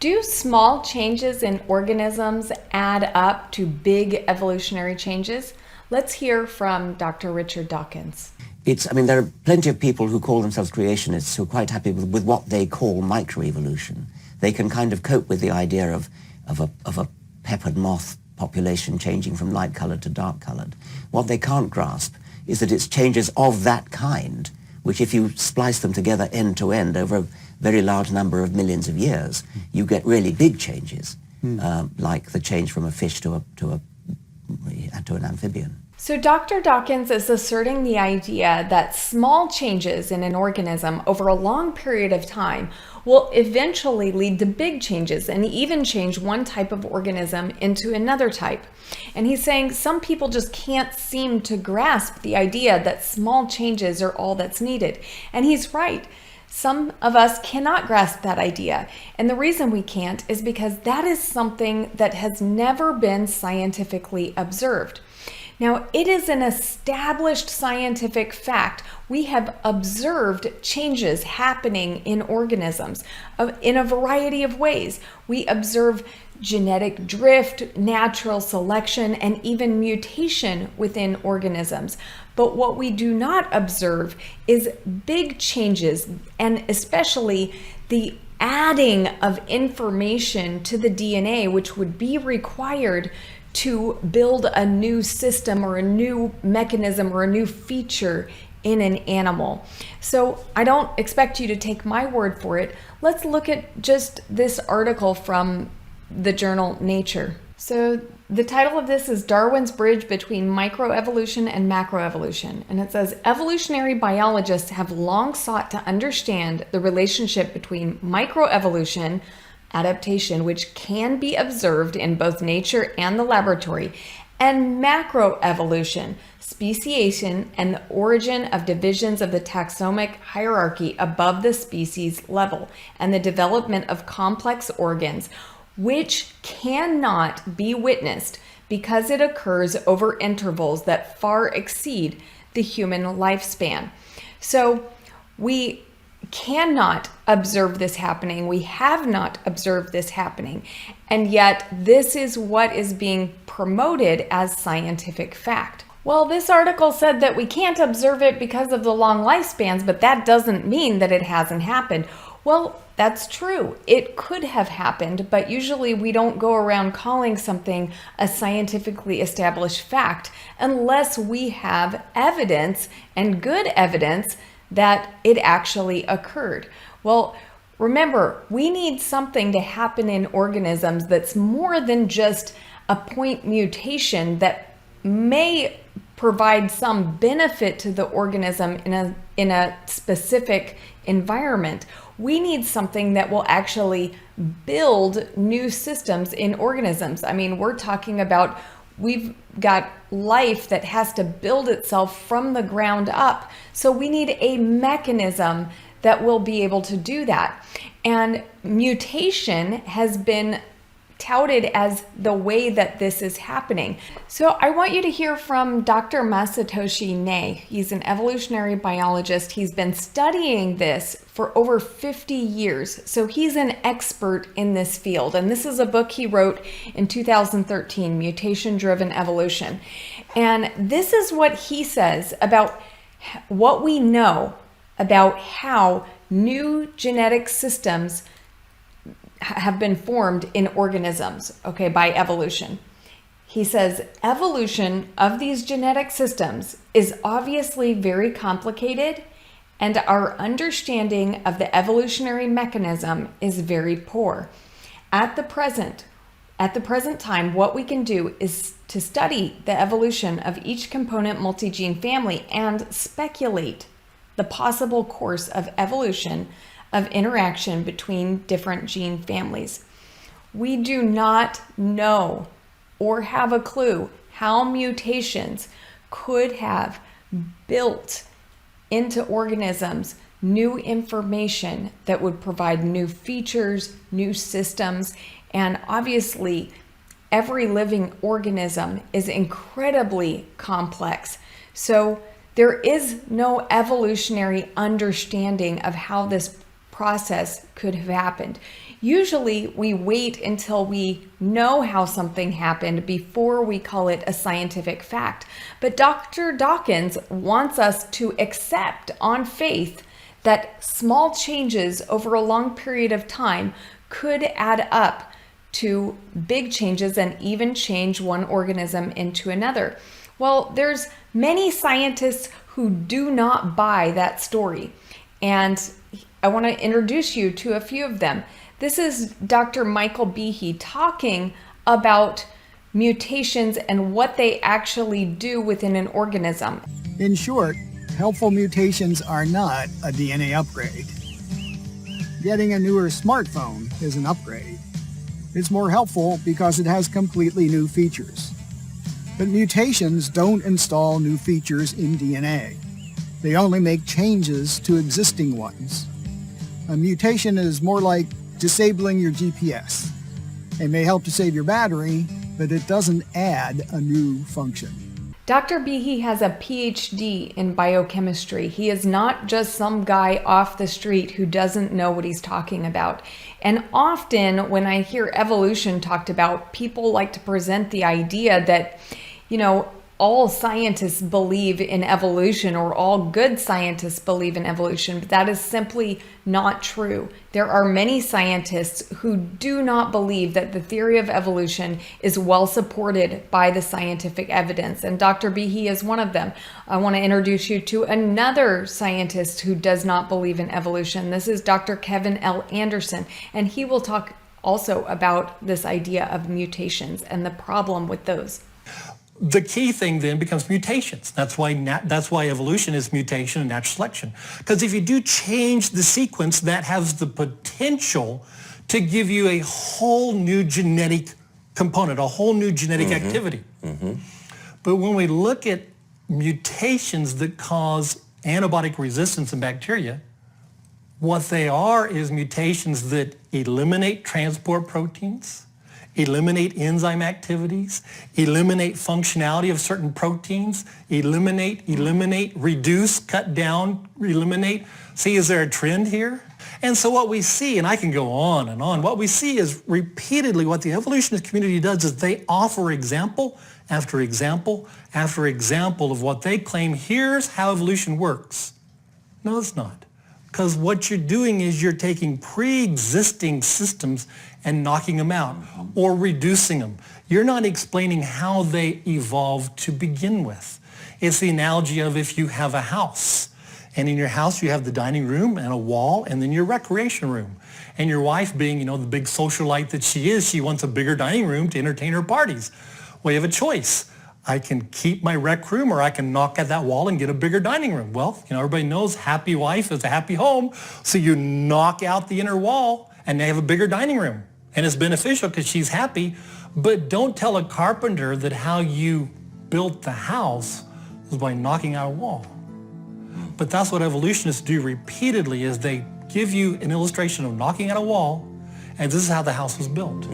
Do small changes in organisms add up to big evolutionary changes? Let's hear from Dr. Richard Dawkins. There are plenty of people who call themselves creationists who are quite happy with what they call microevolution. They can kind of cope with the idea of a peppered moth population changing from light-coloured to dark-coloured. What they can't grasp is that it's changes of that kind, which if you splice them together end to end over a very large number of millions of years, you get really big changes, like the change from a fish to an amphibian. So Dr. Dawkins is asserting the idea that small changes in an organism over a long period of time will eventually lead to big changes and even change one type of organism into another type. And he's saying some people just can't seem to grasp the idea that small changes are all that's needed. And he's right. Some of us cannot grasp that idea. And the reason we can't is because that is something that has never been scientifically observed. Now, it is an established scientific fact. We have observed changes happening in organisms in a variety of ways. We observe genetic drift, natural selection, and even mutation within organisms. But what we do not observe is big changes, and especially the adding of information to the DNA, which would be required to build a new system or a new mechanism or a new feature in an animal. So I don't expect you to take my word for it. Let's look at just this article from the journal Nature. So the title of this is Darwin's Bridge Between Microevolution and Macroevolution. And it says, evolutionary biologists have long sought to understand the relationship between microevolution, adaptation, which can be observed in both nature and the laboratory, and macroevolution, speciation, and the origin of divisions of the taxonomic hierarchy above the species level, and the development of complex organs, which cannot be witnessed because it occurs over intervals that far exceed the human lifespan. So we cannot observe this happening. We have not observed this happening. And yet this is what is being promoted as scientific fact. Well, this article said that we can't observe it because of the long lifespans, but that doesn't mean that it hasn't happened. Well, that's true. It could have happened, but usually we don't go around calling something a scientifically established fact unless we have evidence, and good evidence, that it actually occurred. Well, remember, we need something to happen in organisms that's more than just a point mutation that may provide some benefit to the organism in a specific environment. We need something that will actually build new systems in organisms. I mean, we're talking about we've got life that has to build itself from the ground up. So we need a mechanism that will be able to do that. And mutation has been touted as the way that this is happening. So I want you to hear from Dr. Masatoshi Nei. He's an evolutionary biologist. He's been studying this for over 50 years. So he's an expert in this field. And this is a book he wrote in 2013, Mutation-Driven Evolution. And this is what he says about what we know about how new genetic systems have been formed in organisms, okay, by evolution. He says, evolution of these genetic systems is obviously very complicated, and our understanding of the evolutionary mechanism is very poor. At the present time, what we can do is to study the evolution of each component multigene family and speculate the possible course of evolution of interaction between different gene families. We do not know or have a clue how mutations could have built into organisms new information that would provide new features, new systems, and obviously every living organism is incredibly complex. So there is no evolutionary understanding of how this process could have happened. Usually we wait until we know how something happened before we call it a scientific fact. But Dr. Dawkins wants us to accept on faith that small changes over a long period of time could add up to big changes and even change one organism into another. Well, there's many scientists who do not buy that story, and I want to introduce you to a few of them. This is Dr. Michael Behe talking about mutations and what they actually do within an organism. In short, helpful mutations are not a DNA upgrade. Getting a newer smartphone is an upgrade. It's more helpful because it has completely new features. But mutations don't install new features in DNA. They only make changes to existing ones. A mutation is more like disabling your GPS. It may help to save your battery, but it doesn't add a new function. Dr. Behe has a PhD in biochemistry. He is not just some guy off the street who doesn't know what he's talking about. And often when I hear evolution talked about, people like to present the idea that, all scientists believe in evolution, or all good scientists believe in evolution, but that is simply not true. There are many scientists who do not believe that the theory of evolution is well supported by the scientific evidence, and Dr. Behe is one of them. I want to introduce you to another scientist who does not believe in evolution. This is Dr. Kevin L. Anderson, and he will talk also about this idea of mutations and the problem with those. The key thing then becomes mutations. That's why evolution is mutation and natural selection. Because if you do change the sequence, that has the potential to give you a whole new genetic component, a whole new genetic activity. But when we look at mutations that cause antibiotic resistance in bacteria, what they are is mutations that eliminate transport proteins, eliminate enzyme activities, eliminate functionality of certain proteins, eliminate, reduce, cut down, eliminate. See, is there a trend here? And so what we see, and I can go on and on, what we see is repeatedly what the evolutionist community does is they offer example after example after example of what they claim, here's how evolution works. No, it's not. Because what you're doing is you're taking pre-existing systems and knocking them out or reducing them. You're not explaining how they evolved to begin with. It's the analogy of if you have a house, and in your house you have the dining room and a wall and then your recreation room. And your wife, being, the big socialite that she is, she wants a bigger dining room to entertain her parties. Well, you have a choice. I can keep my rec room, or I can knock at that wall and get a bigger dining room. Well, everybody knows happy wife is a happy home. So you knock out the inner wall and they have a bigger dining room. And it's beneficial because she's happy. But don't tell a carpenter that how you built the house was by knocking out a wall. But that's what evolutionists do repeatedly, is they give you an illustration of knocking out a wall, and this is how the house was built.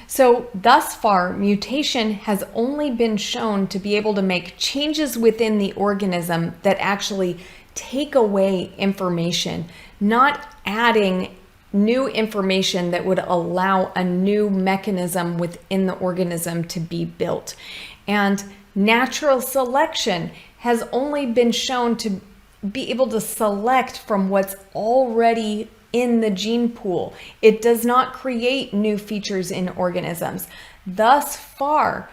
So thus far, mutation has only been shown to be able to make changes within the organism that actually take away information, not adding new information that would allow a new mechanism within the organism to be built. And natural selection has only been shown to be able to select from what's already in the gene pool. It does not create new features in organisms. Thus far,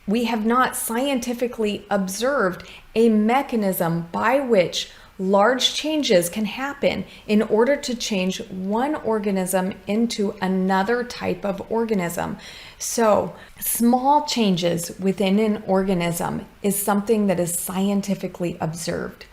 we have not scientifically observed a mechanism by which large changes can happen in order to change one organism into another type of organism. So, small changes within an organism is something that is scientifically observed.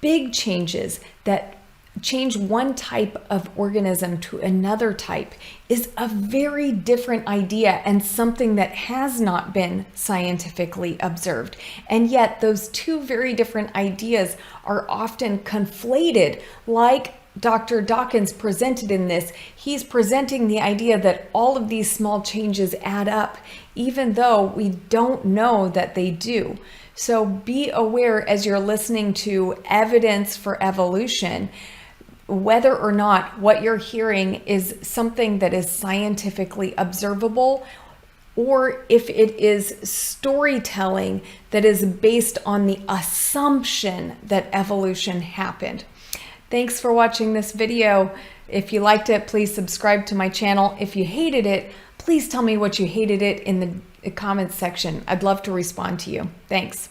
Big changes that change one type of organism to another type is a very different idea and something that has not been scientifically observed. And yet those two very different ideas are often conflated, like Dr. Dawkins presented in this. He's presenting the idea that all of these small changes add up, even though we don't know that they do. So be aware as you're listening to evidence for evolution. whether or not what you're hearing is something that is scientifically observable, or if it is storytelling that is based on the assumption that evolution happened. Thanks for watching this video. If you liked it, please subscribe to my channel. If you hated it, please tell me what you hated it in the comments section. I'd love to respond to you. Thanks.